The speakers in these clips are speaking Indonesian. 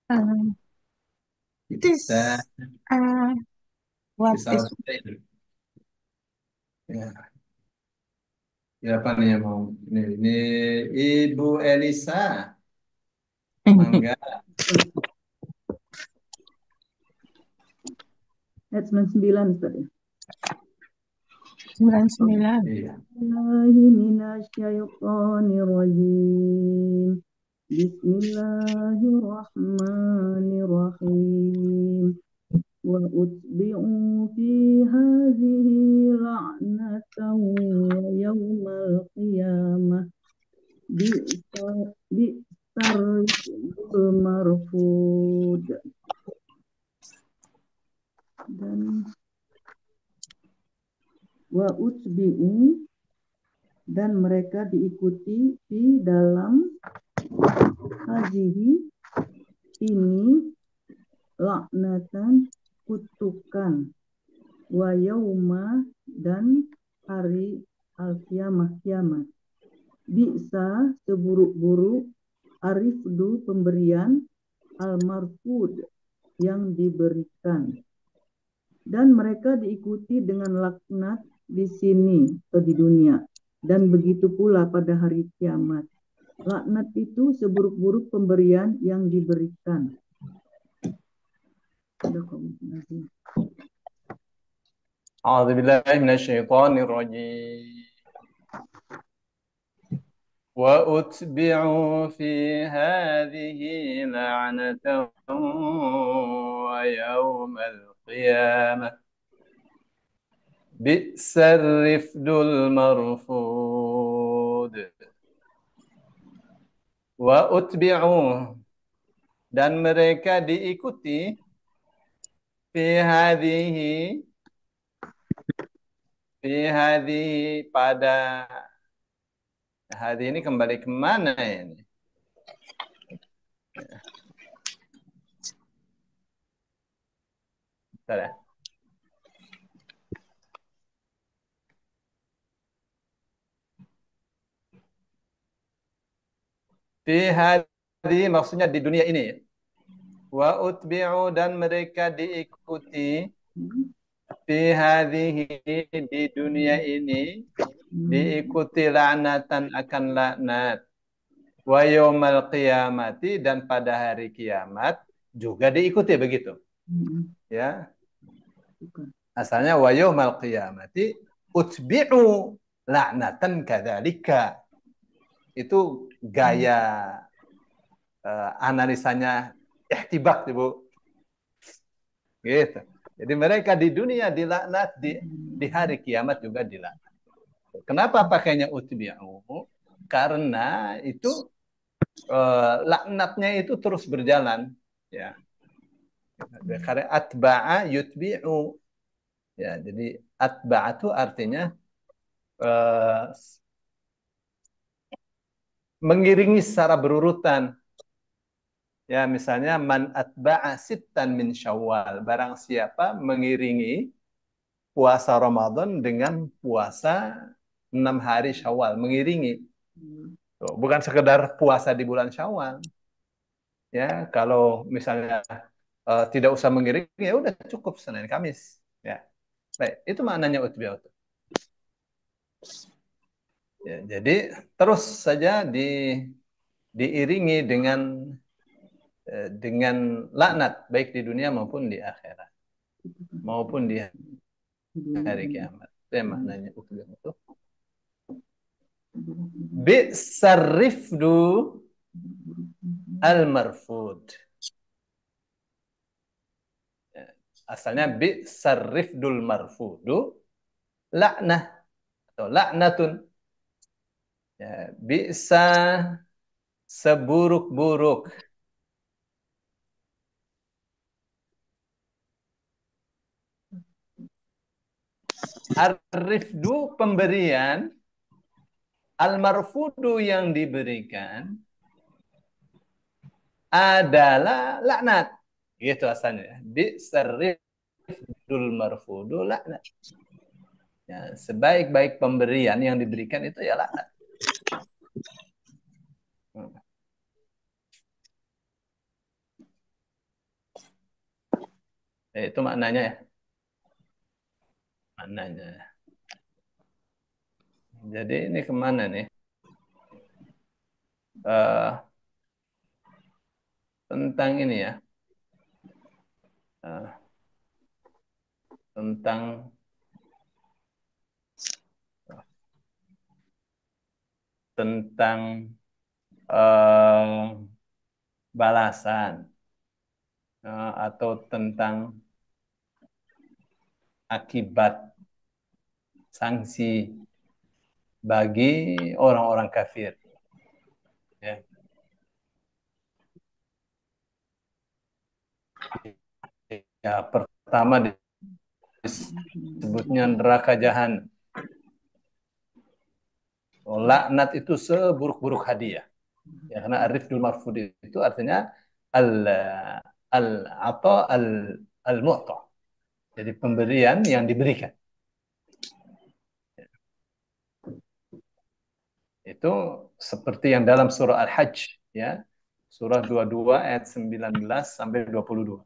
Um, Dan this what bisa is ya, ya apa nih yang mau ini Ibu Elisa Mangga. Ayat 99 Ustaz ya. 99. Iya. Bismillahirrahmanirrahim. Bismillahirrahmanirrahim. Wa utbi'u fi hadhihi la'natan wa yawmal qiyamah bi'sar marfud. Dan wa utbi'u, dan mereka diikuti di dalam hazihi ini laknatan kutukan, wa yauma, dan hari al-qiyamah kiamat, bisa seburuk-buruk, arifdu pemberian, al-marfud yang diberikan, dan mereka diikuti dengan laknat di sini atau di dunia, dan begitu pula pada hari kiamat. Laknat itu seburuk-buruk pemberian yang diberikan. A'udzu billahi minasyaitonir rajim. Wa utbi'u fi hadhihi la'natan wa yawmal qiyamah bi'sar rifdul marfud. Wa utbi'u, dan mereka diikuti fi hadhihi pada hari ini kembali kemana ini? Bentar ya. Fi hadhi maksudnya di dunia ini ya. Wa utbi'u, dan mereka diikuti fi hadhihi di dunia ini, diikuti la'natan akan laknat, wa yaumal qiyamati, dan pada hari kiamat juga diikuti begitu ya. Asalnya wa yaumal qiyamati utbi'u la'natan kadzalika. Itu gaya analisanya ihtibak Ibu. Gitu. Jadi mereka di dunia dilaknat, di hari kiamat juga dilaknat. Kenapa pakainya utbi'u? Karena itu laknatnya itu terus berjalan ya. Karena atba'a yutbi'u ya. Jadi atba'a itu artinya uh, mengiringi secara berurutan. Ya, misalnya man atba'a sittan min Syawal, barang siapa mengiringi puasa Ramadan dengan puasa 6 hari Syawal, mengiringi. Tuh, bukan sekedar puasa di bulan Syawal. Ya, kalau misalnya tidak usah mengiringi, ya udah cukup Senin Kamis. Ya, baik, itu maknanya utbiyah. Ya, jadi terus saja diiringi dengan laknat baik di dunia maupun di akhirat maupun di hari kiamat. Itu yang maknanya utbiyah itu. Bi'sarrifdu al-marfud. Asalnya bi'sarrifdul marfudu laknah atau laknatun. Ya, bisa seburuk-buruk. Arifdu pemberian, al-marfudu yang diberikan adalah laknat. Gitu asalnya. Bi'sarrifdul marfudu laknat. Ya, sebaik-baik pemberian yang diberikan itu ya laknat. Itu maknanya ya. Maknanya. Jadi ini kemana nih? Eh, tentang ini ya. Eh, tentang tentang eh, balasan atau tentang akibat sanksi bagi orang-orang kafir. Ya. Ya, pertama disebutnya neraka jahanam. Laknat itu seburuk-buruk hadiah. Ya, karena ariful marfud itu artinya al al atau al mu'ta. Jadi pemberian yang diberikan. Itu seperti yang dalam surah Al-Hajj ya. Surah 22 ayat 19 sampai 22.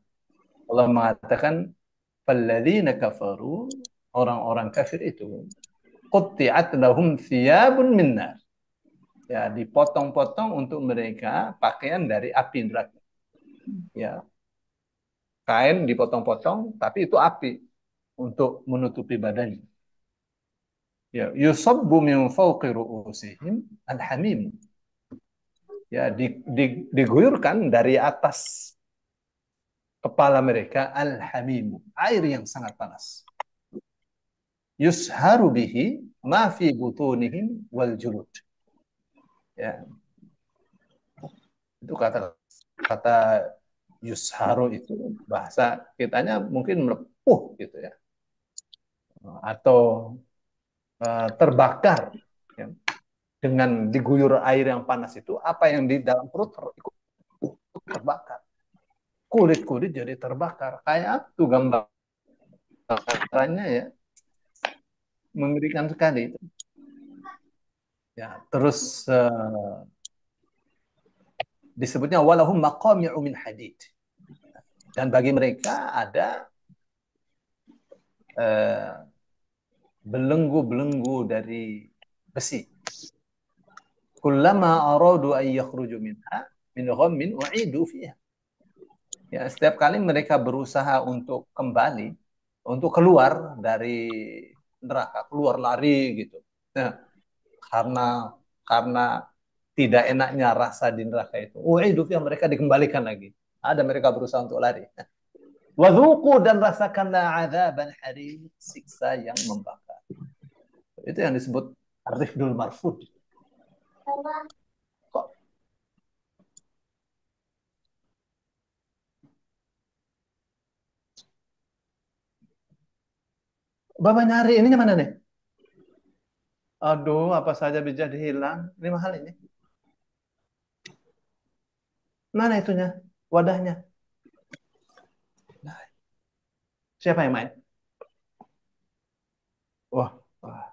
Allah mengatakan falladzina kafaru, orang-orang kafir itu qutti'at lahum thiyabun min nar. Ya, dipotong-potong untuk mereka pakaian dari api neraka. Ya, kain dipotong-potong tapi itu api untuk menutupi badannya. Ya, yusabbu min fawqi ru'usihim al-hamim. Ya, diguyurkan dari atas kepala mereka al-hamim, air yang sangat panas. Yusharu bihi ma fi butunihim wal julud. Ya, itu kata yusharu itu bahasa kitanya mungkin melepuh gitu ya, atau terbakar ya. Dengan diguyur air yang panas itu apa yang di dalam perut ikut terbakar, kulit-kulit jadi terbakar, kayak itu gambarannya ya, mengerikan sekali itu ya. Terus disebutnya walahum maqami'u min hadid, dan bagi mereka ada belenggu-belenggu dari besi. Kullama aradu an yakhruju minha min ghammin u'idu fiha. Ya, setiap kali mereka berusaha untuk kembali, untuk keluar dari neraka, keluar lari gitu. Nah, karena tidak enaknya rasa di neraka itu. U'idu fiha, mereka dikembalikan lagi. Ada mereka berusaha untuk lari. Wadhuku, dan rasakanlah azaban harim, siksa yang membakar. Itu yang disebut rifdul marfud. Kok Bapak nyari ininya mana nih? Aduh, apa saja bisa hilang. Ini mahal ini. Mana itunya? Wadahnya. Nah, siapa yang main? Wah, wah.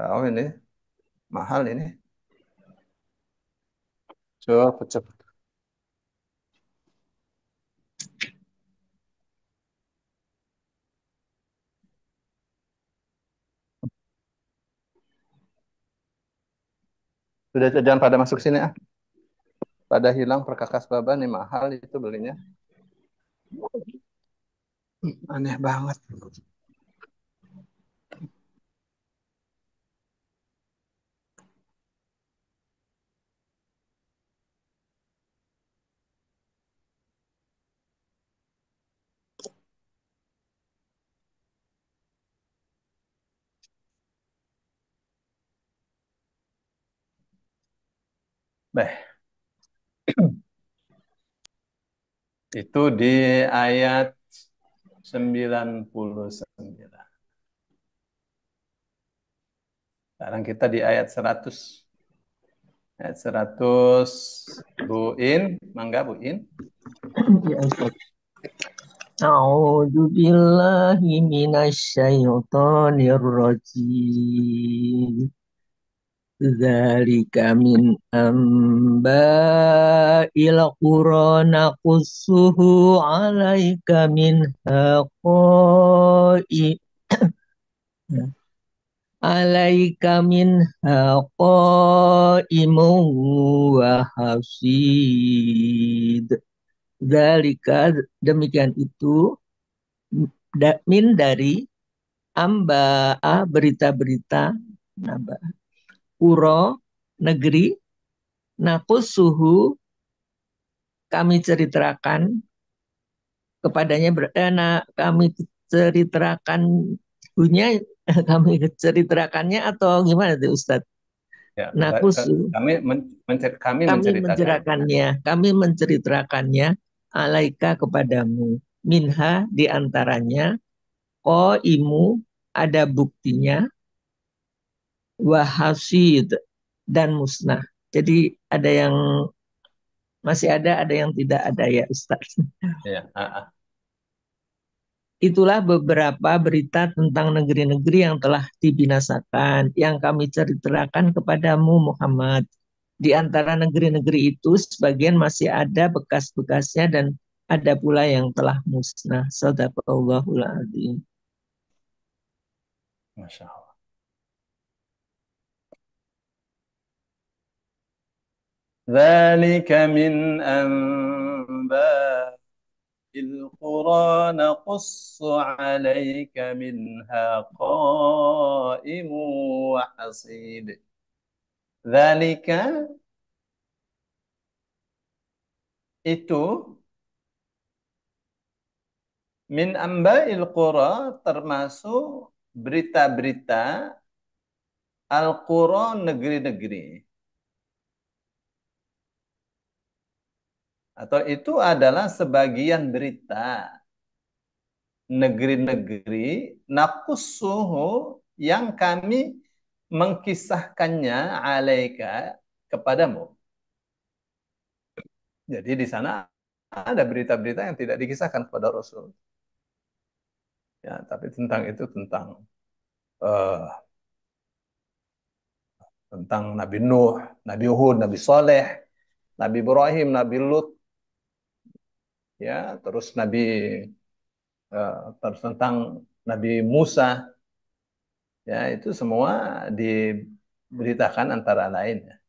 Tahu ini. Mahal ini. Cepet, cepet. Sudah, jangan pada masuk sini ah. Pada hilang perkakas baba nih, mahal itu belinya. Aneh banget. Baik. Itu di ayat 99. Sekarang kita di ayat 100. Ayat 100. Bu In, mangga Bu In. Ya, Ustaz. A'udzu billahi minasyaitonir rajim. Dzalika min amba'il amba'il qura naqussuhu alaika minha qa'im alaika minha qa'imun wa hasid. Dzalika demikian itu min dari amba'a berita-berita naba uro negeri nakusuhu kami ceritakan kepadanya kami ceritakan punya kami ceritakannya atau gimana tuh Ustadz? Ya, Nakusu kami kami menceritakan. kami menceritakannya alaika kepadamu minha diantaranya ko imu ada buktinya wahasid dan musnah. Jadi ada yang masih ada yang tidak ada ya Ustaz. Ya, Itulah beberapa berita tentang negeri-negeri yang telah dibinasakan yang kami ceritakan kepadamu Muhammad. Di antara negeri-negeri itu sebagian masih ada bekas-bekasnya dan ada pula yang telah musnah. Shadaqallahul adzim. Masya Allah. ذلك من أنباء القرى نقص عليك منها قائم وحصيد. ذلك itu min amba'il qura termasuk berita-berita al-qura negeri-negeri. Atau itu adalah sebagian berita negeri-negeri nakussuhu yang kami mengkisahkannya alaika kepadamu. Jadi di sana ada berita-berita yang tidak dikisahkan kepada Rasul. Ya, tapi tentang itu uh, tentang Nabi Nuh, Nabi Hud, Nabi Saleh, Nabi Ibrahim, Nabi Lut, ya, terus tentang Nabi Musa, ya itu semua diberitakan antara lain. Ya.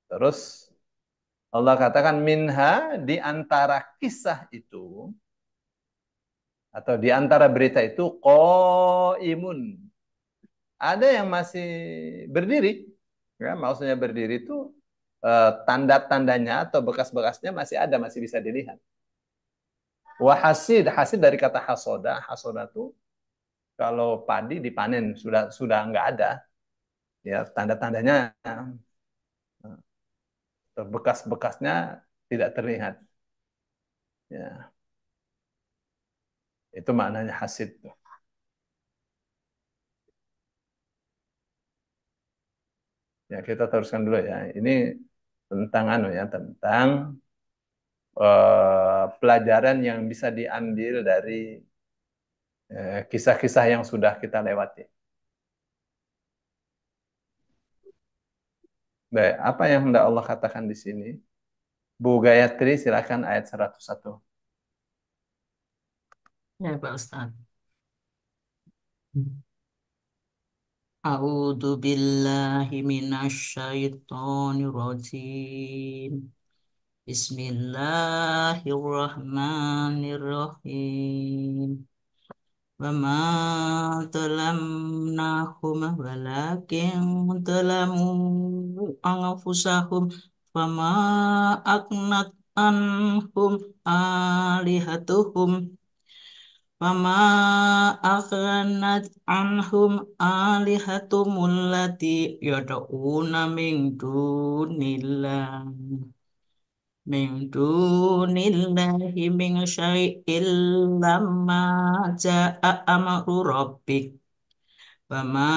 Terus Allah katakan minha di antara kisah itu atau di antara berita itu qaimun. Ada yang masih berdiri. Ya, maksudnya berdiri itu tanda-tandanya atau bekas-bekasnya masih ada, masih bisa dilihat. Wahasid, hasid dari kata hasoda. Hasoda itu kalau padi dipanen sudah nggak ada, ya tanda-tandanya bekas-bekasnya tidak terlihat. Ya, itu maknanya hasid. Ya kita teruskan dulu ya. Ini tentang tentang pelajaran yang bisa diambil dari kisah-kisah yang sudah kita lewati. Baik, apa yang hendak Allah katakan di sini? Bu Gayatri, silakan ayat 101. Ya, Pak Ustaz. A'udzu billahi minasyaitonir rajim. Bismillahirrahmanirrahim. Wa ma zalamnahum walakin zalamu anfusahum fama aknat anhum alihatuhum fama akhnat anhum alihatumul lati yad'una min dunillahi min syai'in lamma ja'a amru rabbik wa ma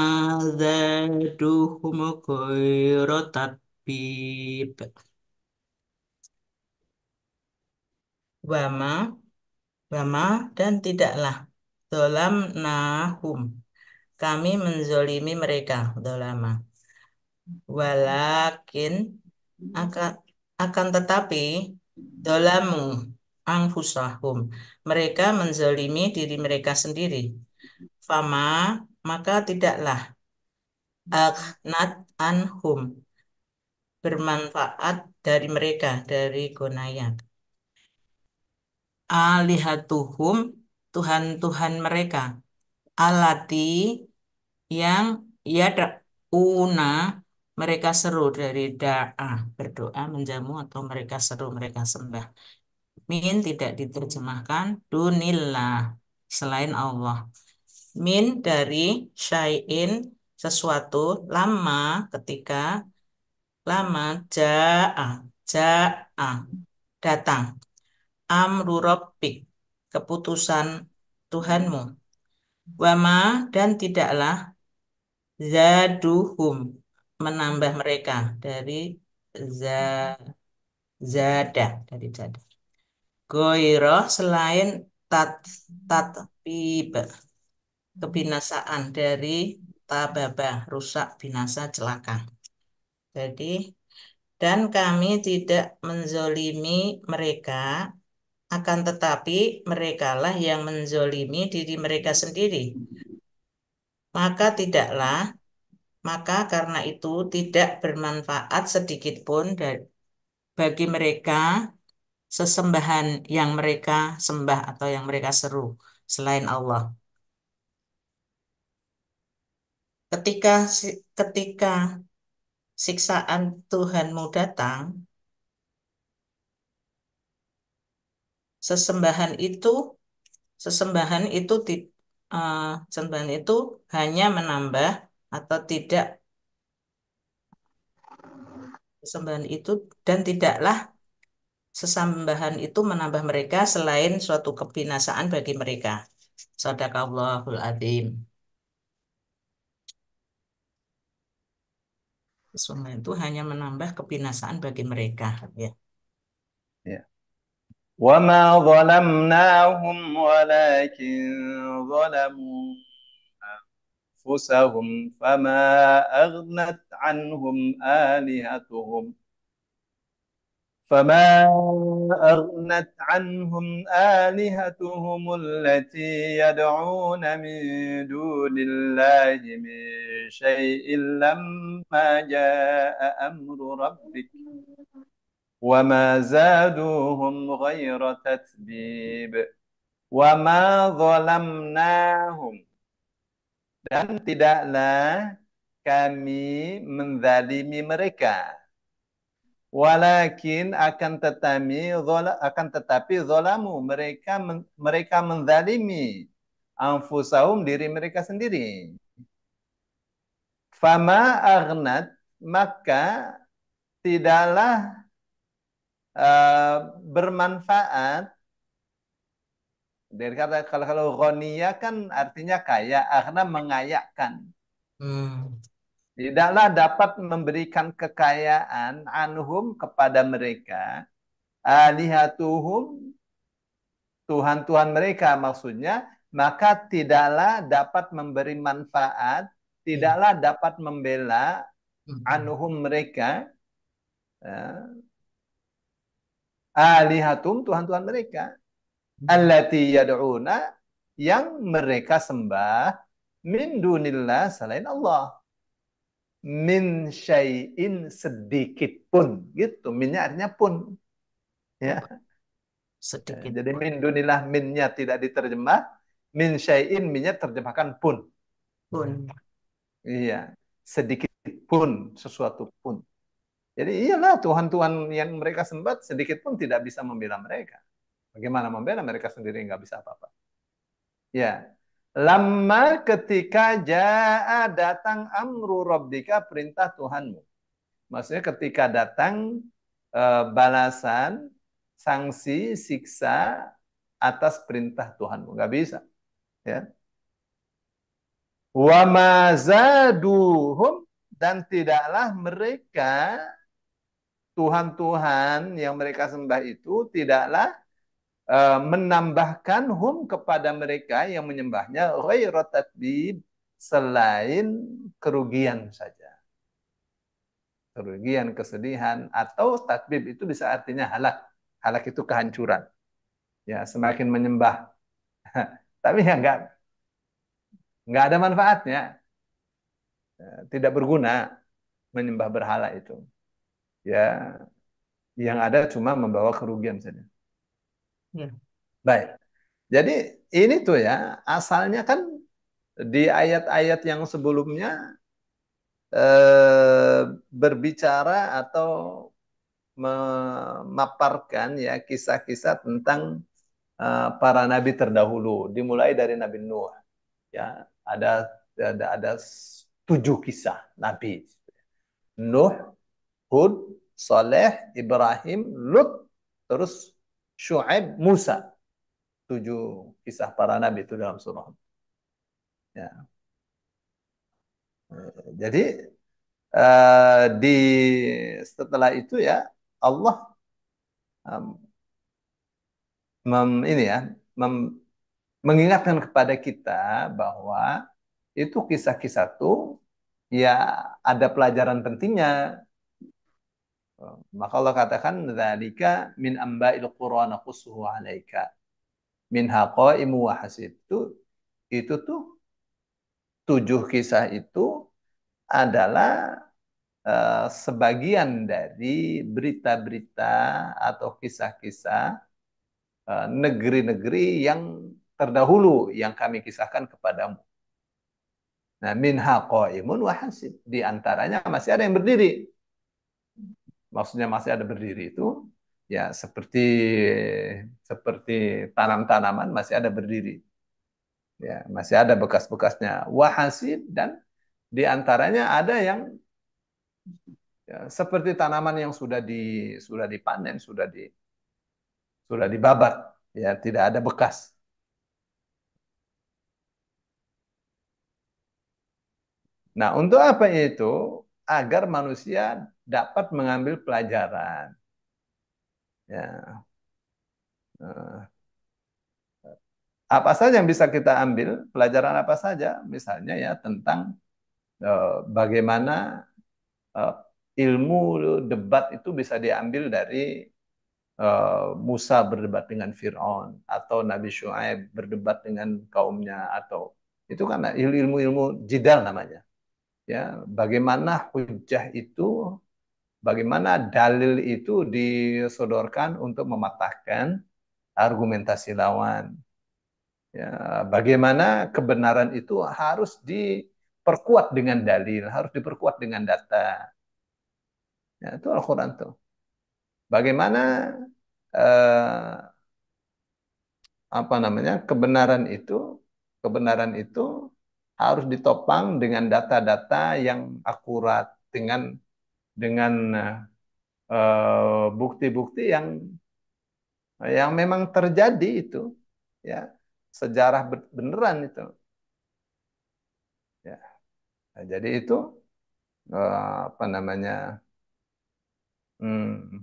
zaduhum ghairu tatbib wama wama dan tidaklah dolam nahum kami menzolimi mereka dolama walakin akan Akan tetapi dolamu angfusahum, mereka menzalimi diri mereka sendiri. Fama, maka tidaklah aghnat anhum, bermanfaat dari mereka, dari gonayat. Alihatuhum, Tuhan-Tuhan mereka. Alati, yang yada'una, mereka seru, dari da'a, berdoa, menjamu, atau mereka seru, mereka sembah. Min tidak diterjemahkan, dunillah, selain Allah. Min dari syai'in, sesuatu, lama, ketika, lama, ja'a, datang. Amru rabbik, keputusan Tuhanmu. Wama, dan tidaklah zaduhum, menambah mereka, dari za, zada, dari zada. Goiroh, selain tat tatbib, kebinasaan, dari tababah, rusak, binasa, celaka. Jadi, dan kami tidak menzolimi mereka, akan tetapi merekalah yang menzolimi diri mereka sendiri. Maka tidaklah, maka karena itu tidak bermanfaat sedikit pun bagi mereka sesembahan yang mereka sembah atau yang mereka seru selain Allah. Ketika siksaan Tuhanmu datang, sesembahan itu sesembahan itu eh, sesembahan itu hanya menambah atau tidak, sesembahan itu dan tidaklah sesembahan itu menambah mereka selain suatu kebinasaan bagi mereka. Shadaqallahul adzim. Sesembahan itu hanya menambah kebinasaan bagi mereka, ya. Ya. وَمَا ظَلَمْنَاهُمْ وَلَكِنْ ظَلَمُوا أَنفُسَهُمْ فَمَا أَغْنَتْ عَنْهُمْ آلِهَتُهُمْ التي يدعون من دون الله من شيء لما جاء أمر ربك وما زادوهم غير تتبيب وما ظلمناهم dan tidaklah kami menzalimi mereka. Walakin akan tetapi zalamu, mereka menzalimi anfusahum, diri mereka sendiri. Fama aghnat, maka tidaklah bermanfaat. Dari kata kalau ghaniya kan artinya kaya, aghna mengayakkan. Hmm. Tidaklah dapat memberikan kekayaan anhum kepada mereka, alihatuhum, Tuhan-Tuhan mereka maksudnya, maka tidaklah dapat memberi manfaat, Iya. tidaklah dapat membela Hmm. anhum mereka, alihatum, Tuhan-Tuhan mereka, allati yad'una, yang mereka sembah, min dunillah, selain Allah. Min syai'in, sedikit pun, gitu. Minnya artinya pun. Ya. Sedikit Jadi min dunillah, minnya tidak diterjemah, min syai'in, minnya terjemahkan pun. pun. Iya, sedikit pun, sesuatu pun. Jadi iyalah Tuhan-Tuhan yang mereka sembah sedikit pun tidak bisa membela mereka. Bagaimana membela, mereka sendiri nggak bisa apa-apa. Ya, lama ketika jaa, datang amru rabbika, perintah Tuhanmu. Maksudnya ketika datang balasan, sanksi, siksa atas perintah Tuhanmu. Nggak bisa. Ya. Wa ma zaduhum, dan tidaklah mereka, Tuhan-Tuhan yang mereka sembah itu, tidaklah menambahkan hum, kepada mereka yang menyembahnya, ghairu tatbib, selain kerugian saja. kerugian, kesedihan, atau tatbib itu bisa artinya halak. Halak itu kehancuran. Ya, semakin menyembah. Tapi ya nggak ada manfaatnya. Tidak berguna menyembah berhala itu. Ya, yang ada cuma membawa kerugian saja. Ya. Baik. Jadi ini tuh ya, asalnya kan di ayat-ayat yang sebelumnya berbicara atau memaparkan ya kisah-kisah tentang para nabi terdahulu, dimulai dari Nabi Nuh. Ya, ada 7 kisah nabi. Nuh, Hud, Saleh, Ibrahim, Lut, terus Syuaib, Musa. 7 kisah para nabi itu dalam surah. Ya. Jadi di setelah itu ya Allah ini ya mengingatkan kepada kita bahwa itu kisah-kisah itu ya ada pelajaran pentingnya. Maka Allah katakan dzalika min amba'il qura naqussuhu 'alaika minha qa'imu wa hasib. Itu tuh 7 kisah itu adalah sebagian dari berita-berita atau kisah-kisah negeri-negeri yang terdahulu yang kami kisahkan kepadamu. Nah, minha qaimun wa hasib. Di antaranya masih ada yang berdiri. Maksudnya masih ada berdiri itu ya seperti tanam-tanaman masih ada berdiri. Ya, masih ada bekas-bekasnya. Wa hasib, dan di antaranya ada yang ya, seperti tanaman yang sudah dipanen, sudah dibabat, ya tidak ada bekas. Nah, untuk apa itu? Agar manusia dapat mengambil pelajaran. Ya. Apa saja yang bisa kita ambil, pelajaran apa saja, misalnya ya tentang bagaimana uh, ilmu debat itu bisa diambil dari Musa berdebat dengan Fir'aun, atau Nabi Syuaib berdebat dengan kaumnya, atau itu kan ilmu-ilmu jidal namanya. Ya, bagaimana hujah itu, bagaimana dalil itu disodorkan untuk mematahkan argumentasi lawan. Ya, bagaimana kebenaran itu harus diperkuat dengan dalil, harus diperkuat dengan data. Ya, itu Al-Quran tuh. Bagaimana eh, apa namanya kebenaran itu harus ditopang dengan data-data yang akurat, dengan bukti-bukti yang memang terjadi itu, ya sejarah beneran itu, ya. Nah, jadi itu apa namanya hmm,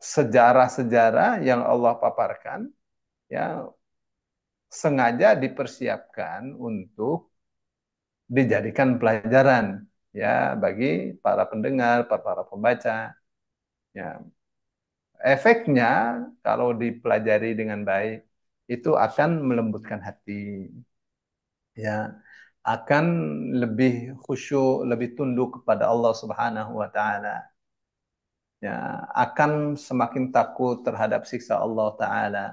sejarah-sejarah yang Allah paparkan ya sengaja dipersiapkan untuk dijadikan pelajaran ya bagi para pendengar, para pembaca. Ya, efeknya kalau dipelajari dengan baik itu akan melembutkan hati, ya, akan lebih khusyuk, lebih tunduk kepada Allah Subhanahu wa taala. Ya, akan semakin takut terhadap siksa Allah taala.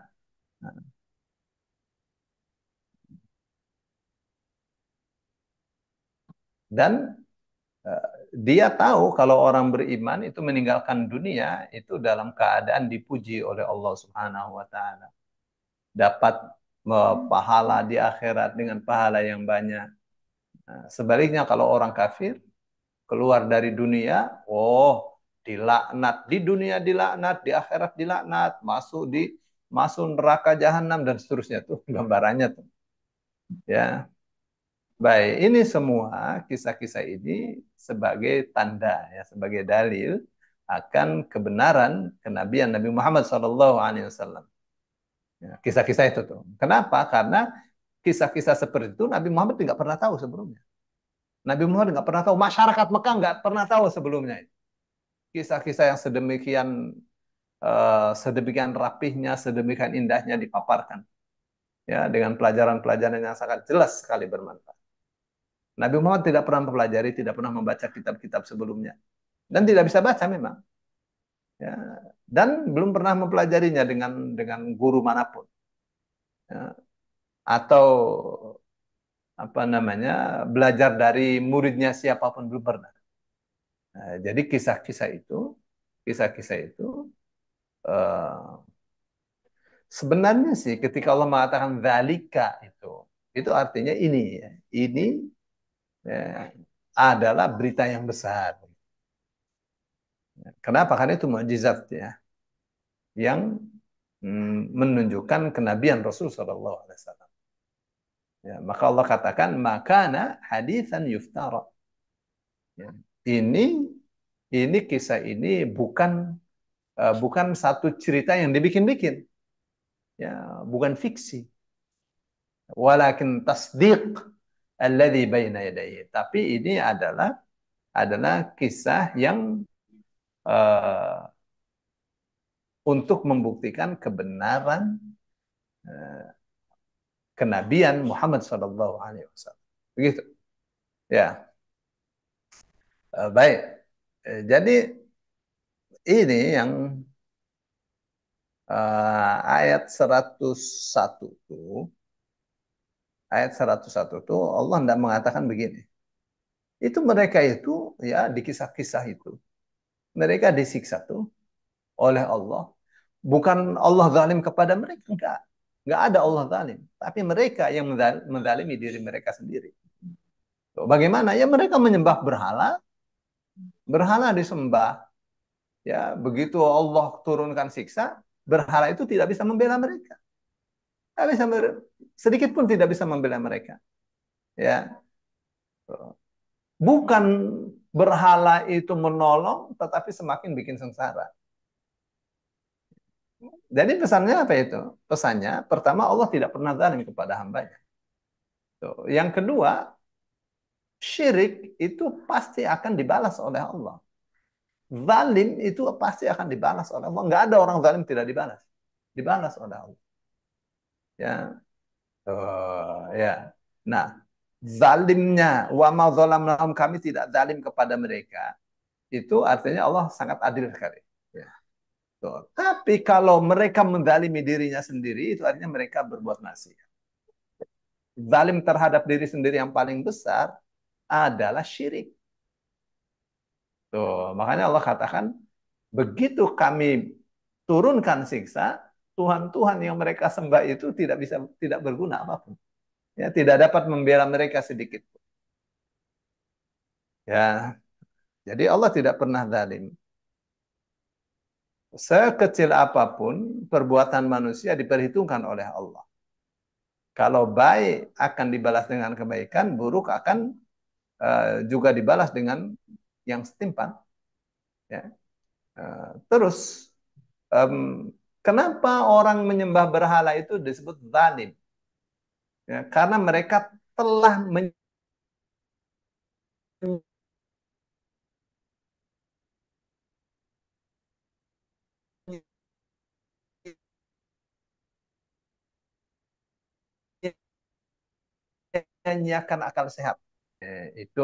Dan dia tahu kalau orang beriman itu meninggalkan dunia itu dalam keadaan dipuji oleh Allah Subhanahu wa taala. Dapat pahala di akhirat dengan pahala yang banyak. Nah, sebaliknya kalau orang kafir keluar dari dunia, oh dilaknat, di dunia dilaknat, di akhirat dilaknat, masuk neraka jahanam dan seterusnya tuh gambarannya tuh. Ya. Baik, ini semua kisah-kisah ini sebagai tanda ya, sebagai dalil akan kebenaran kenabian Nabi Muhammad SAW. Ya, kisah-kisah itu tuh. Kenapa? Karena kisah-kisah seperti itu Nabi Muhammad tidak pernah tahu sebelumnya. Nabi Muhammad nggak pernah tahu, masyarakat Mekah nggak pernah tahu sebelumnya. Kisah-kisah yang sedemikian rapihnya, sedemikian indahnya dipaparkan, ya, dengan pelajaran-pelajaran yang sangat jelas sekali bermanfaat. Nabi Muhammad tidak pernah mempelajari, tidak pernah membaca kitab-kitab sebelumnya, dan tidak bisa baca memang, ya, dan belum pernah mempelajarinya dengan guru manapun, ya, atau apa namanya, belajar dari muridnya siapapun, belum pernah. Nah, jadi kisah-kisah itu eh, sebenarnya sih ketika Allah mengatakan zalika, itu artinya ini, ya, ini ya, adalah berita yang besar. Kenapa? Karena itu mukjizat, ya, yang menunjukkan kenabian Rasul Shallallahu Alaihi Wasallam. Ya, maka Allah katakan makana hadisan yuftara. Ya, ini kisah ini bukan satu cerita yang dibikin-bikin, ya, bukan fiksi. Walakin tasdiq alladhi baina yadayhi. Tapi ini adalah kisah yang uh, untuk membuktikan kebenaran uh, kenabian Muhammad Sallallahu Alaihi Wasallam. Begitu. Ya, baik. Jadi ini yang ayat 101 tuh, ayat 101 tuh Allah tidak mengatakan begini. Itu mereka itu, ya, di kisah-kisah itu mereka disiksa tuh oleh Allah. Bukan Allah zalim kepada mereka, enggak ada Allah zalim, tapi mereka yang menzalimi diri mereka sendiri. Bagaimana? Ya, mereka menyembah berhala, berhala disembah. Ya, begitu Allah turunkan siksa, berhala itu tidak bisa membela mereka. Tidak bisa sedikit pun tidak bisa membela mereka. Ya, bukan berhala itu menolong, tetapi semakin bikin sengsara. Jadi pesannya apa itu? Pesannya, pertama, Allah tidak pernah zalim kepada hambanya. Yang kedua, syirik itu pasti akan dibalas oleh Allah. Zalim itu pasti akan dibalas oleh Allah. Nggak ada orang zalim tidak dibalas. Dibalas oleh Allah. Ya, ya. Nah, zalimnya, wa ma zalamnahum, kami tidak zalim kepada mereka, itu artinya Allah sangat adil sekali. Ya. Tapi kalau mereka menzalimi dirinya sendiri, itu artinya mereka berbuat maksiat. Zalim terhadap diri sendiri yang paling besar adalah syirik. Tuh, makanya Allah katakan, begitu kami turunkan siksa, Tuhan-Tuhan yang mereka sembah itu tidak berguna apapun. Ya, tidak dapat membela mereka sedikit. Ya, jadi Allah tidak pernah zalim. Sekecil apapun perbuatan manusia diperhitungkan oleh Allah. Kalau baik akan dibalas dengan kebaikan, buruk akan juga dibalas dengan yang setimpal. Ya. Terus, kenapa orang menyembah berhala itu disebut zalim? Ya, karena mereka telah menyanyiakan akal sehat. Itu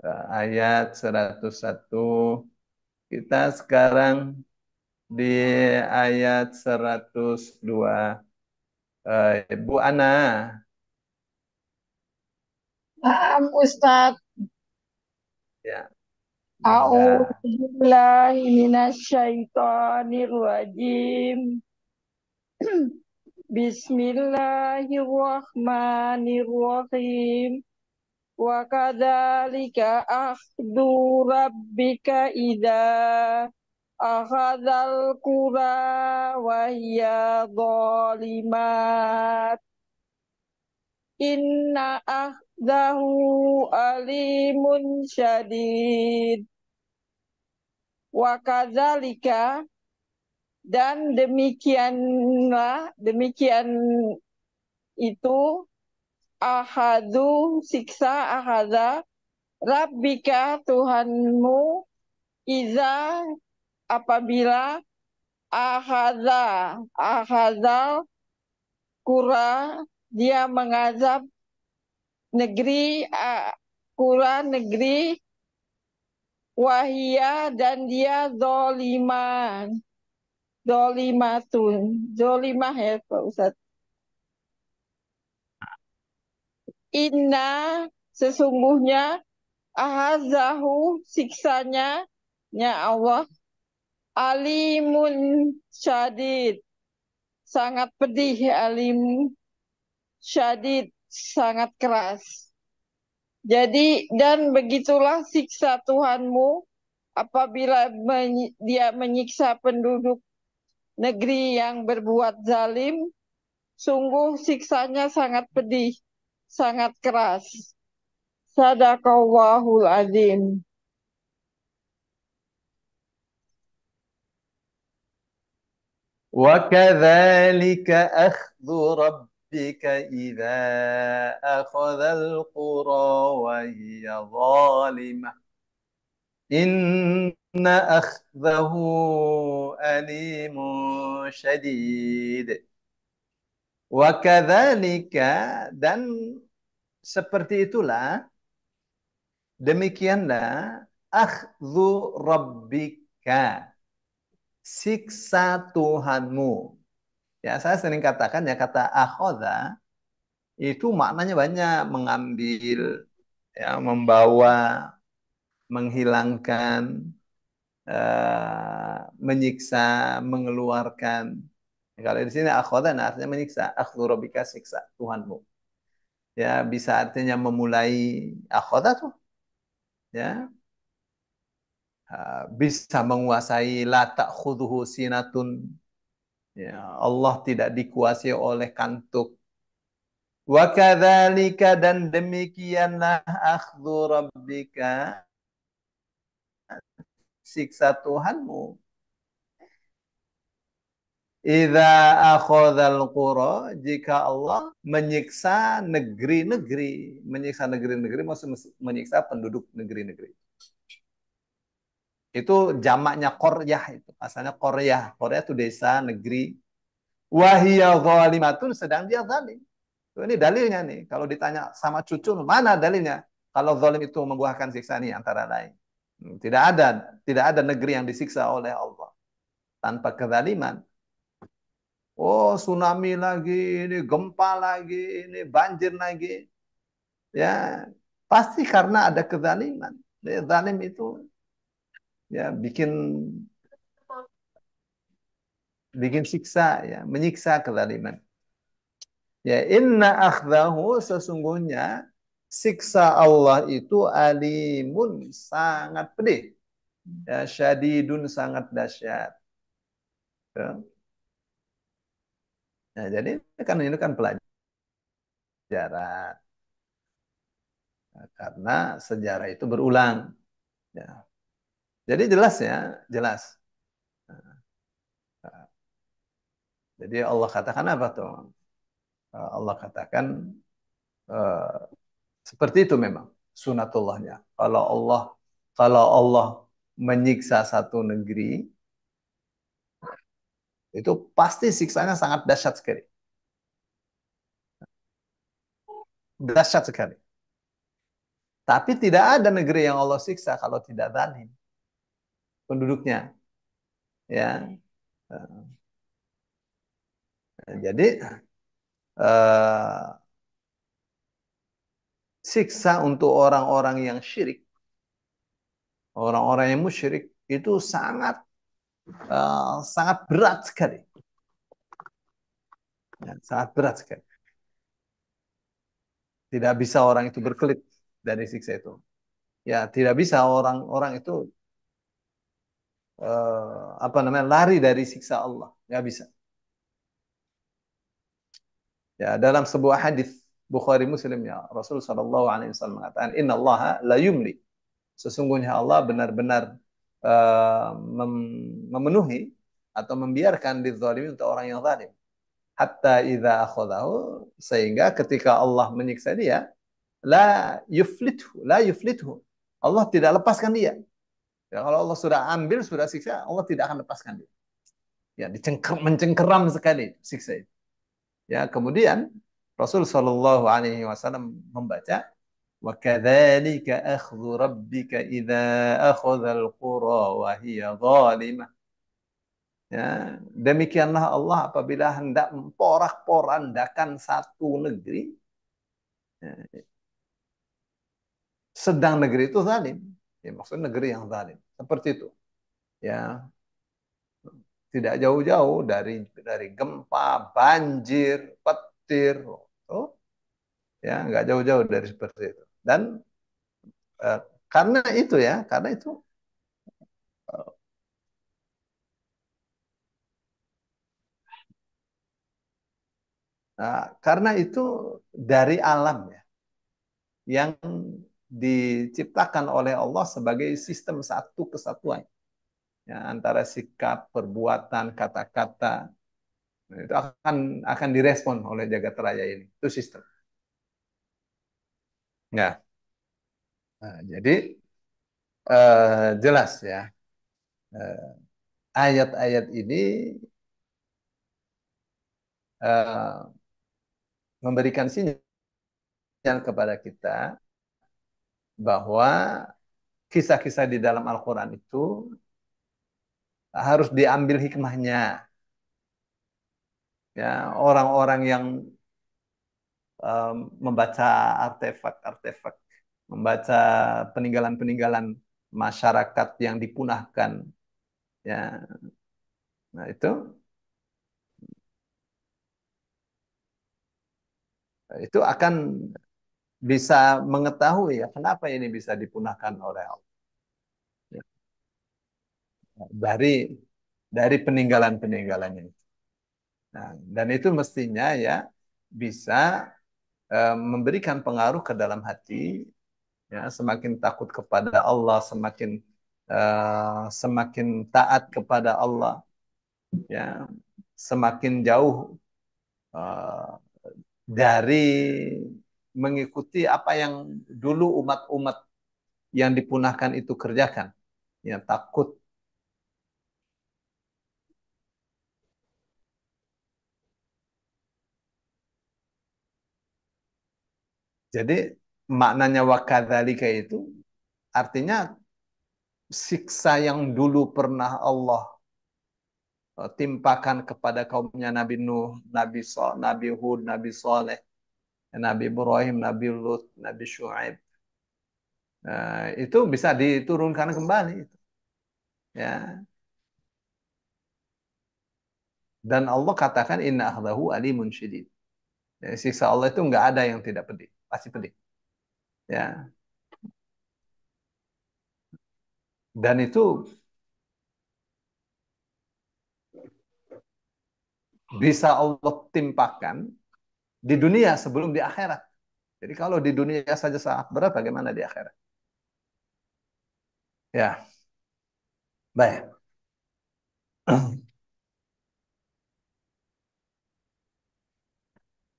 ayat 101. Kita sekarang di ayat 102. Bu Ana. Ustaz, Ya. a'udzubillahi minasyaitonirrajim. Bismillahirrahmanirrahim. Wa kadzalika akhdhu rabbika idza akhadzal qura wa hiya zalimat. Inna akhdahu alimun syadid. Wa kadzalika, dan demikian itu ahadu siksa ahada Rabbika Tuhanmu iza apabila ahadal kura dia mengazab negeri kura negeri wahia dan dia zolimah ya Pak Ustadz. Inna sesungguhnya ahazahu siksanya Allah alimun syadid sangat pedih, alim syadid sangat keras. Jadi dan begitulah siksa Tuhanmu apabila dia menyiksa penduduk negeri yang berbuat zalim, sungguh siksanya sangat pedih, sangat keras. Sadaqallahul azim. وكذلك أخذ ربك إذا أخذ القرى وهي ظالمة إن أخذه أليم شديد. وكذلك dan seperti itulah demikianlah akhdhu rabbika siksa Tuhanmu. Ya, saya sering katakan ya kata akhoda itu maknanya banyak, mengambil, ya, membawa, menghilangkan, menyiksa, mengeluarkan. Kalau di sini akhoda nah, artinya menyiksa, akhdhu rabbika siksa Tuhanmu. Ya, bisa artinya memulai akhoda tuh. Ya, bisa menguasai la ta'khudhuhu sinatun. Ya, Allah tidak dikuasai oleh kantuk. Wa kadzalika dan demikianlah akhdhu rabbika siksa Tuhanmu. Idza akhadzal qura jika Allah menyiksa negeri-negeri, maksud menyiksa penduduk negeri-negeri. Itu jamaknya qaryah itu. Asalnya qaryah. Qaryah itu desa, negeri. Wahiyya zalimatun sedang dia zalim. Ini dalilnya nih. Kalau ditanya sama cucu, mana dalilnya? Kalau zalim itu membuahkan siksa nih antara lain. Tidak ada negeri yang disiksa oleh Allah tanpa kezaliman. Oh, tsunami lagi, ini gempa lagi, ini banjir lagi. Ya, pasti karena ada kezaliman. Zalim itu ya bikin siksa, ya, menyiksa kezaliman. Ya, inna akhdahu sesungguhnya siksa Allah itu alimun sangat pedih. Ya, syadidun sangat dahsyat. Ya. Nah, jadi ini kan pelajaran. Nah, karena sejarah itu berulang. Ya. Jadi jelas ya, jelas. Nah, jadi Allah katakan apa tuh? Allah katakan seperti itu memang sunatullahnya. Kalau Allah menyiksa satu negeri, itu pasti siksanya sangat dahsyat sekali. Dahsyat sekali. Tapi tidak ada negeri yang Allah siksa kalau tidak zalim penduduknya. Ya. Jadi siksa untuk orang-orang yang syirik, orang-orang yang musyrik itu sangat berat sekali. Ya, sangat berat sekali. Tidak bisa orang itu berkelit dari siksa itu. Ya, tidak bisa orang-orang itu lari dari siksa Allah. Nggak bisa. Ya, dalam sebuah hadis Bukhari Muslim ya, Rasul sallallahu alaihi wasallam mengatakan, "Inna Allah la yumli." Sesungguhnya Allah benar-benar memenuhi atau membiarkan lidzalimin untuk orang yang zalim. hatta idza akhadahu, sehingga ketika Allah menyiksa dia, la yuflithu. Allah tidak lepaskan dia. Ya, kalau Allah sudah ambil, sudah siksa, Allah tidak akan lepaskan dia. Ya, mencengkeram sekali siksa itu. Ya, kemudian Rasul Shallallahu Alaihi Wasallam membaca, wa kadzalika akhdhu rabbika idza akhadha al-qura wa hiya zalimah. Ya, demikianlah Allah apabila hendak memporak-porandakan satu negeri, ya, sedang negeri itu zalim. Ya, maksudnya negeri yang zalim. Seperti itu. Ya, tidak jauh-jauh dari gempa, banjir, petir, oh, ya nggak jauh-jauh dari seperti itu. Dan eh, karena itu eh, karena itu dari alam ya yang diciptakan oleh Allah sebagai sistem satu kesatuan ya, antara sikap, perbuatan, kata-kata itu akan direspon oleh jagat raya ini. Itu sistem. Ya, jadi jelas ya, ayat-ayat ini eh, memberikan sinyal kepada kita bahwa kisah-kisah di dalam Al-Quran itu harus diambil hikmahnya. Ya, orang-orang yang membaca artefak-artefak, membaca peninggalan-peninggalan masyarakat yang dipunahkan, ya, nah itu akan bisa mengetahui ya kenapa ini bisa dipunahkan oleh Allah. Ya, dari peninggalan-peninggalannya. Nah, dan itu mestinya ya bisa memberikan pengaruh ke dalam hati, ya, semakin takut kepada Allah, semakin taat kepada Allah, ya, semakin jauh uh, dari mengikuti apa yang dulu umat-umat yang dipunahkan itu kerjakan, ya, takut. Jadi maknanya wakadzalika itu artinya siksa yang dulu pernah Allah timpakan kepada kaumnya Nabi Nuh, Nabi Hud, Nabi Saleh, Nabi Ibrahim, Nabi Lut, Nabi Shu'aib. Itu bisa diturunkan kembali. Ya. Dan Allah katakan inna akhdahu alimun syidid. Ya, siksa Allah itu nggak ada yang tidak pedih, pasti pedih. Ya. Dan itu bisa Allah timpakan di dunia sebelum di akhirat. Jadi kalau di dunia saja sangat berat, bagaimana di akhirat? Ya, baik.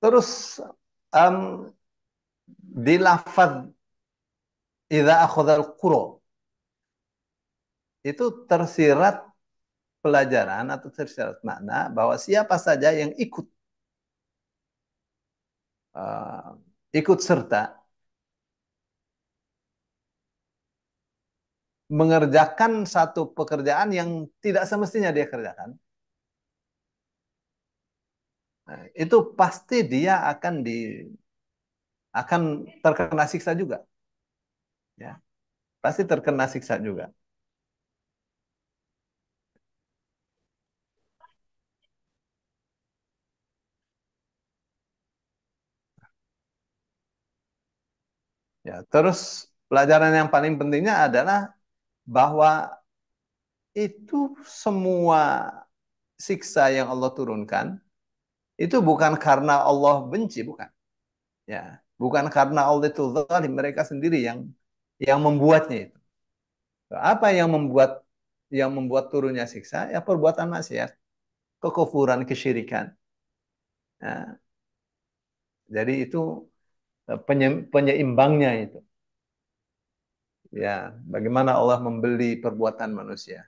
Terus um, di lafaz idza akhadzal qura itu tersirat pelajaran atau tersirat makna bahwa siapa saja yang uh, ikut serta mengerjakan satu pekerjaan yang tidak semestinya dia kerjakan, nah, itu pasti dia akan terkena siksa juga, ya, pasti terkena siksa juga. Ya, terus pelajaran yang paling pentingnya adalah bahwa itu semua siksa yang Allah turunkan itu bukan karena Allah benci, bukan. Ya, bukan karena Allah itu zalim, mereka sendiri yang membuatnya itu. Apa yang membuat turunnya siksa? Ya perbuatan maksiat, kekufuran, kesyirikan. Ya, jadi itu penyeimbangnya itu. Ya, bagaimana Allah membeli perbuatan manusia.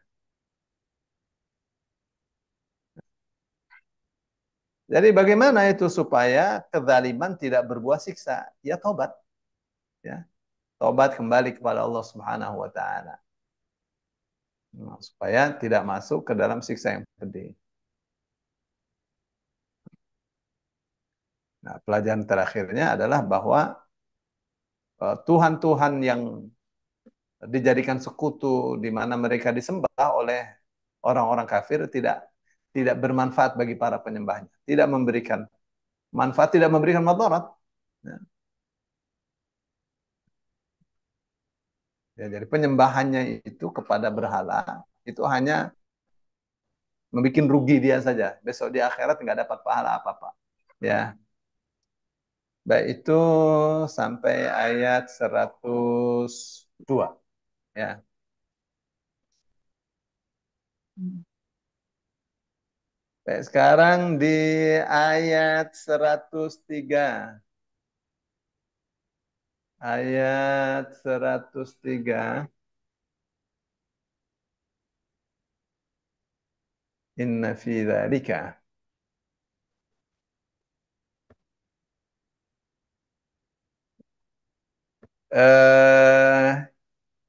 Jadi bagaimana itu supaya kezaliman tidak berbuah siksa? Ya tobat, ya. Tobat kembali kepada Allah Subhanahu wa taala. Nah, supaya tidak masuk ke dalam siksa yang pedih. Nah, pelajaran terakhirnya adalah bahwa Tuhan-Tuhan yang dijadikan sekutu di mana mereka disembah oleh orang-orang kafir tidak bermanfaat bagi para penyembahnya, tidak memberikan manfaat, tidak memberikan madarat. Ya. Ya, jadi penyembahannya itu kepada berhala itu hanya membuat rugi dia saja. Besok di akhirat nggak dapat pahala apa-apa. Ya, baik itu sampai ayat 102. Ya. Baik, sekarang di ayat 103. Ayat 103. Inna fi dzalika.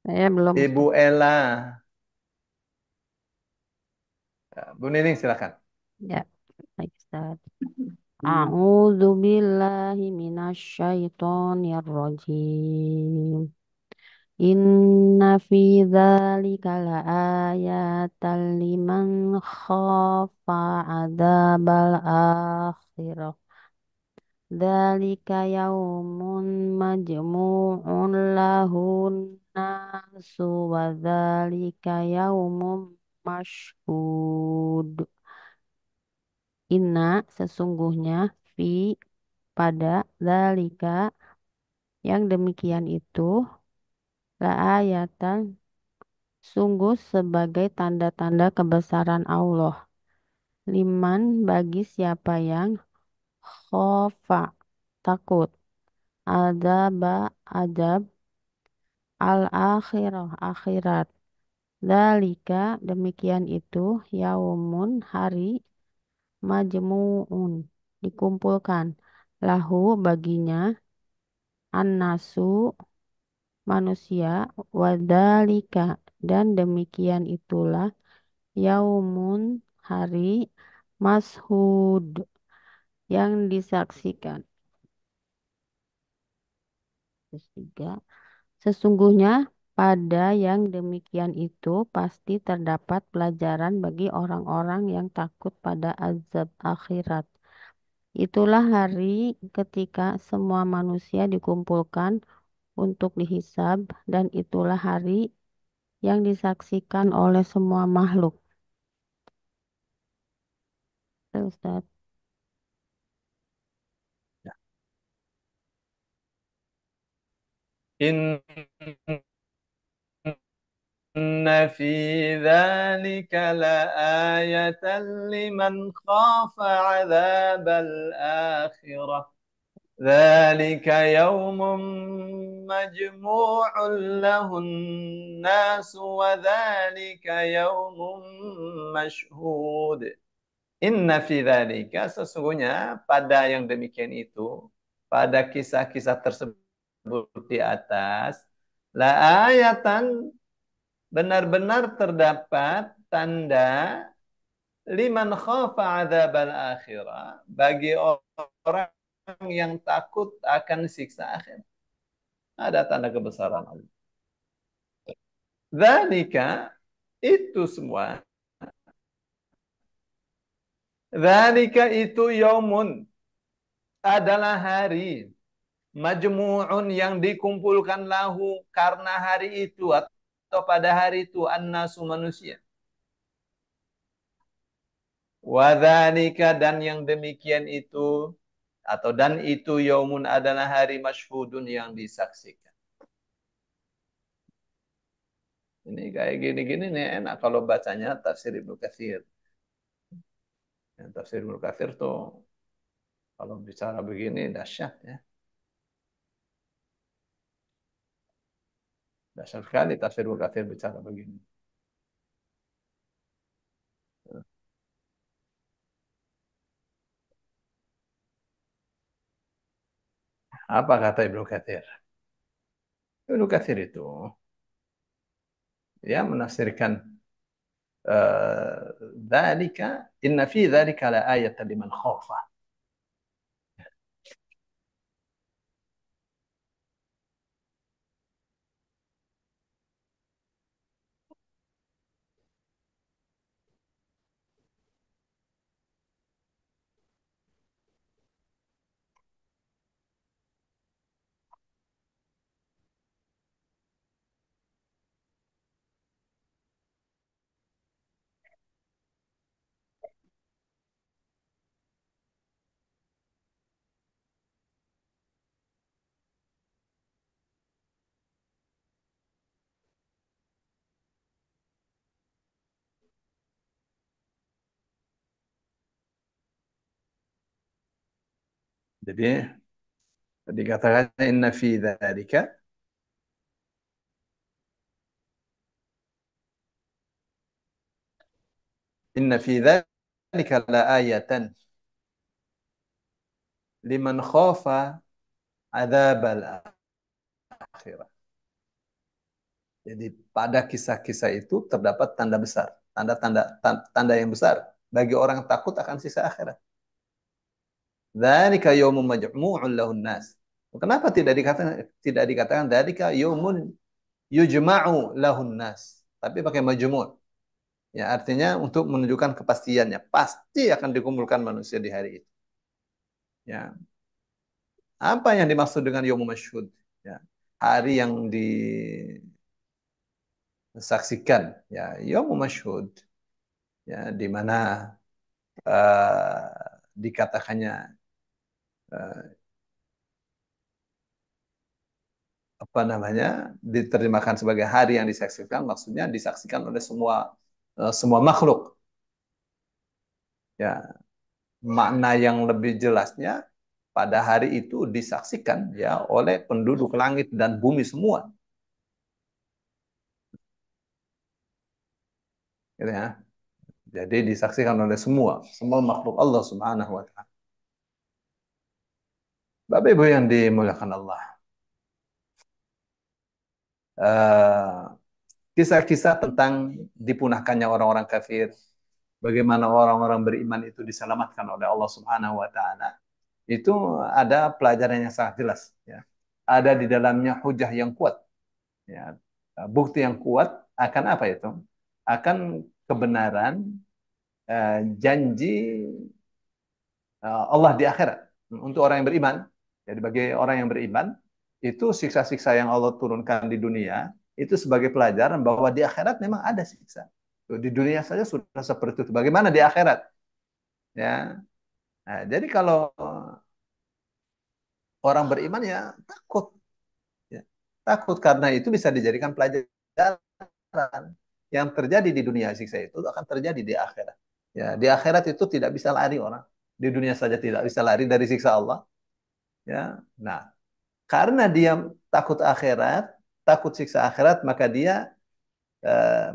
Saya belum. Ibu Ella. Bu Nining silakan. Ya, baik Ustaz. A'udzu billahi minasyaitonir rajim. Inna fi dzalika laayatan liman khafa adzabal akhirah. Dzalika yaumun majmu'un lahun nasu wa dzalika yaumum mashhud. Inna sesungguhnya fi pada dzalika yang demikian itu la ayatan sungguh sebagai tanda-tanda kebesaran Allah. Liman bagi siapa yang khofa takut adzaba adab al akhirah akhirat. Dalika demikian itu yaumun hari majmu'un dikumpulkan lahu baginya annasu manusia wadalika dan demikian itulah yaumun hari mashhud yang disaksikan. Terus tiga, sesungguhnya pada yang demikian itu pasti terdapat pelajaran bagi orang-orang yang takut pada azab akhirat. Itulah hari ketika semua manusia dikumpulkan untuk dihisab dan itulah hari yang disaksikan oleh semua makhluk. Ustaz. Inna fi dzalika laayatan liman khafa adzabal akhirah. ذلك يوم مجموع له الناس وذلك يوم مشهود. Inna fi dzalika sesungguhnya pada yang demikian itu, pada kisah-kisah tersebut di atas, la ayatan benar-benar terdapat tanda liman khafa adzabal akhirah bagi orang yang takut akan siksa akhir. Ada tanda kebesaran Allah. Dzalika itu semua. Dzalika itu yaumun adalah hari majmu'un yang dikumpulkan lahu karena hari itu atau pada hari itu annasu manusia. Wadzalika dan yang demikian itu atau dan itu yaumun adalah hari masyhudun yang disaksikan. Ini kayak gini-gini nih enak kalau bacanya tafsir Ibnu Katsir. Yang tafsir Ibnu Katsir tuh Kalau bicara begini dahsyat ya. Dahsyat sekali tafsir Ibnu Katsir bicara begini. Apa kata Ibnu Katsir? Ibnu Katsir itu ya menafsirkan dzalika inna fi dzalika la ayatan liman khafa. Jadi dikatakan inna fi dzalika la ayatan liman khafa adzabal akhirah. Jadi pada kisah-kisah itu terdapat tanda besar, tanda yang besar bagi orang yang takut akan siksa akhirat. Dzalika yaumun majmu'un lahun nas. Kenapa tidak dikatakan dzalika yaumun yujma'u lahun nas, tapi pakai majmu'. Ya, artinya untuk menunjukkan kepastiannya, pasti akan dikumpulkan manusia di hari itu. Ya. Apa yang dimaksud dengan yaumul masyhud? Ya. Hari yang disaksikan, ya, yaumul masyhud. Ya, di mana dikatakannya uh, apa namanya diterjemahkan sebagai hari yang disaksikan, maksudnya disaksikan oleh semua makhluk. Ya, makna yang lebih jelasnya pada hari itu disaksikan ya oleh penduduk langit dan bumi semua. Gitu ya. Jadi disaksikan oleh semua makhluk Allah Subhanahu wa taala. Bapak Ibu yang dimuliakan Allah. Kisah-kisah tentang dipunahkannya orang-orang kafir, bagaimana orang-orang beriman itu diselamatkan oleh Allah Subhanahu wa taala. Itu ada pelajaran yang sangat jelas ya. Ada di dalamnya hujah yang kuat ya. Bukti yang kuat akan apa itu? Akan kebenaran janji Allah di akhirat untuk orang yang beriman. Jadi bagi orang yang beriman itu siksa-siksa yang Allah turunkan di dunia itu sebagai pelajaran bahwa di akhirat memang ada siksa. Di dunia saja sudah seperti itu. Bagaimana di akhirat? Ya. Nah, jadi kalau orang beriman ya takut, ya. Takut karena itu bisa dijadikan pelajaran yang terjadi di dunia siksa itu akan terjadi di akhirat. Ya, di akhirat itu tidak bisa lari orang. Di dunia saja tidak bisa lari dari siksa Allah. Ya, nah karena dia takut akhirat, takut siksa akhirat, maka dia eh,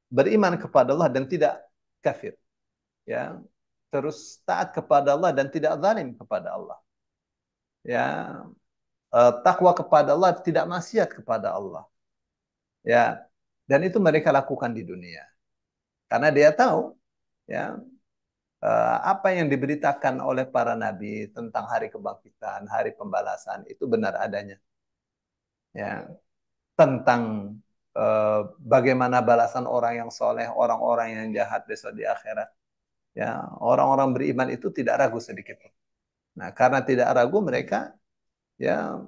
beriman kepada Allah dan tidak kafir. Ya, terus taat kepada Allah dan tidak zalim kepada Allah. Ya, takwa kepada Allah, tidak maksiat kepada Allah. Ya, dan itu mereka lakukan di dunia. Karena dia tahu, ya, apa yang diberitakan oleh para nabi tentang hari kebangkitan, hari pembalasan itu benar adanya. Ya, tentang bagaimana balasan orang yang soleh, orang-orang yang jahat besok di akhirat. Ya, orang-orang beriman itu tidak ragu sedikit. Nah, karena tidak ragu mereka, ya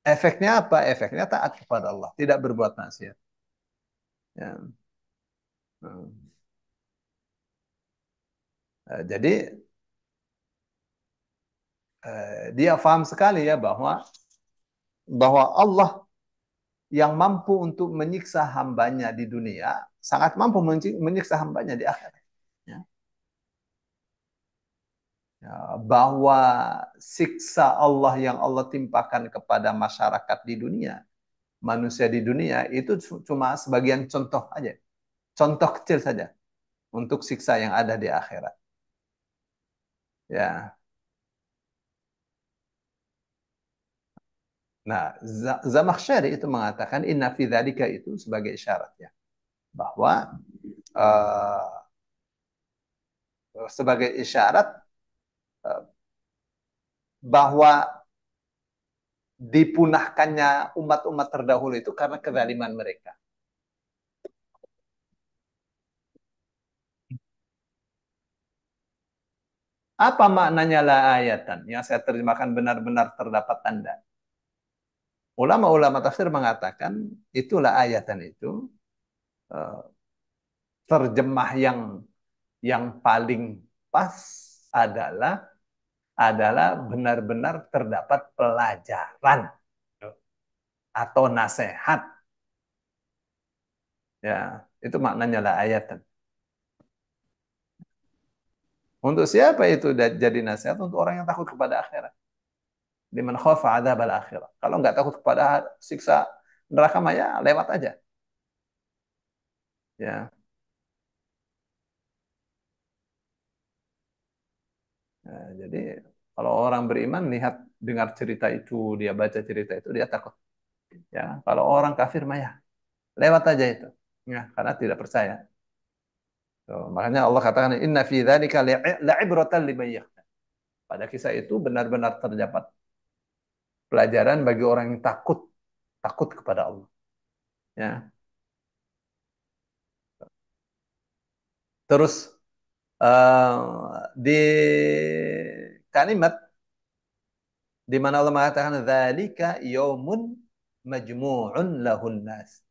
efeknya apa? Efeknya taat kepada Allah, tidak berbuat maksiat. Ya. Hmm. Jadi dia paham sekali ya bahwa Allah yang mampu untuk menyiksa hambanya di dunia sangat mampu menyiksa hambanya di akhirat. Ya. Ya, bahwa siksa Allah yang Allah timpakan kepada masyarakat di dunia, manusia di dunia, itu cuma sebagian contoh aja. Contoh kecil saja untuk siksa yang ada di akhirat. Ya. Nah, Zamakhsyari itu mengatakan inna fi dzalika itu sebagai isyarat ya. Bahwa sebagai isyarat bahwa dipunahkannya umat-umat terdahulu itu karena kezaliman mereka. Apa maknanya la ayatan? Yang saya terjemahkan benar-benar terdapat tanda. Ulama-ulama tafsir mengatakan itulah ayatan itu terjemah yang paling pas adalah benar-benar terdapat pelajaran atau nasihat. Ya, itu maknanya la ayatan. Untuk siapa itu jadi nasihat? Untuk orang yang takut kepada akhirat. Liman khafa adzabal akhirah. Kalau nggak takut kepada siksa neraka maya, lewat aja. Ya. Nah, jadi kalau orang beriman lihat dengar cerita itu, dia baca cerita itu, dia takut. Ya, kalau orang kafir maya, lewat aja itu. Ya, karena tidak percaya. Tuh, makanya Allah katakan inna fi dzalika la'ibratan liman yakhsha. Pada kisah itu benar-benar terdapat pelajaran bagi orang yang takut kepada Allah. Ya. Terus di kalimat di mana Allah mengatakan dzalika yaumun majmu'un lahun nas.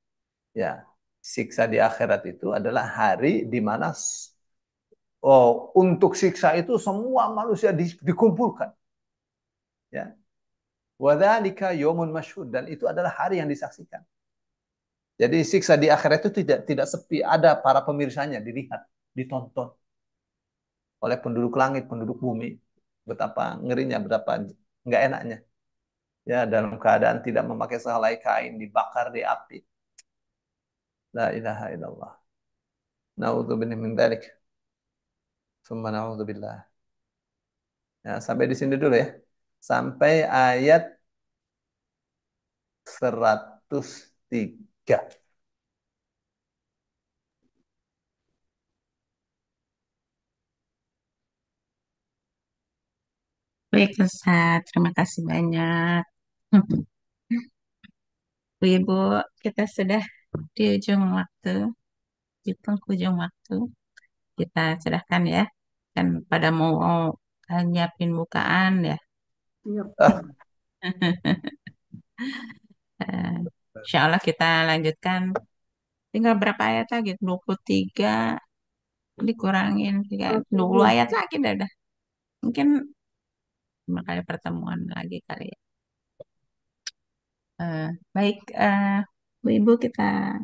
Ya, siksa di akhirat itu adalah hari di mana untuk siksa itu semua manusia dikumpulkan. Ya. Wadzalika yaumun masyhud, dan itu adalah hari yang disaksikan. Jadi siksa di akhirat itu tidak sepi, ada para pemirsanya, dilihat, ditonton oleh penduduk langit, penduduk bumi. Betapa ngerinya, betapa nggak enaknya. Ya, dalam keadaan tidak memakai sehelai kain, dibakar di api. La ilaha illallah. Na'udzubillah min dzalik. Tsumma na'udzubillah. Ya, sampai di sini dulu ya. Sampai ayat 103. Baik, Ustaz. Terima kasih banyak. Bu Ibu, kita sudah di ujung waktu, di penghujung waktu. Kita sedahkan ya. Kan pada mau nyiapin bukaan ya. Insya Allah kita lanjutkan. Tinggal berapa ayat lagi? 23 dikurangin 20 ayat lagi dah. Mungkin 5 kali pertemuan lagi kali ya. Baik, Bu Ibu, kita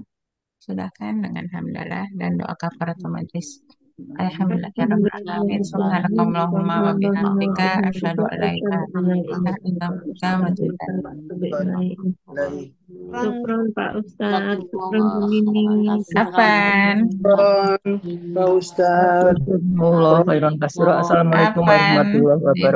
sudahkan dengan hamdalah dan doa kafaratul majlis. Alhamdulillah ya rabbil alamin. Subhanakallahumma wa bihamdika asyhadu an la ilaha illa anta astaghfiruka wa atubu ilaik. Syukron Pak Ustadz, syukron Bu Nini. Kapan? Pak Ustadz. Jazakumullah khairan katsira. Assalamualaikum Kapan? warahmatullahi wabarakatuh.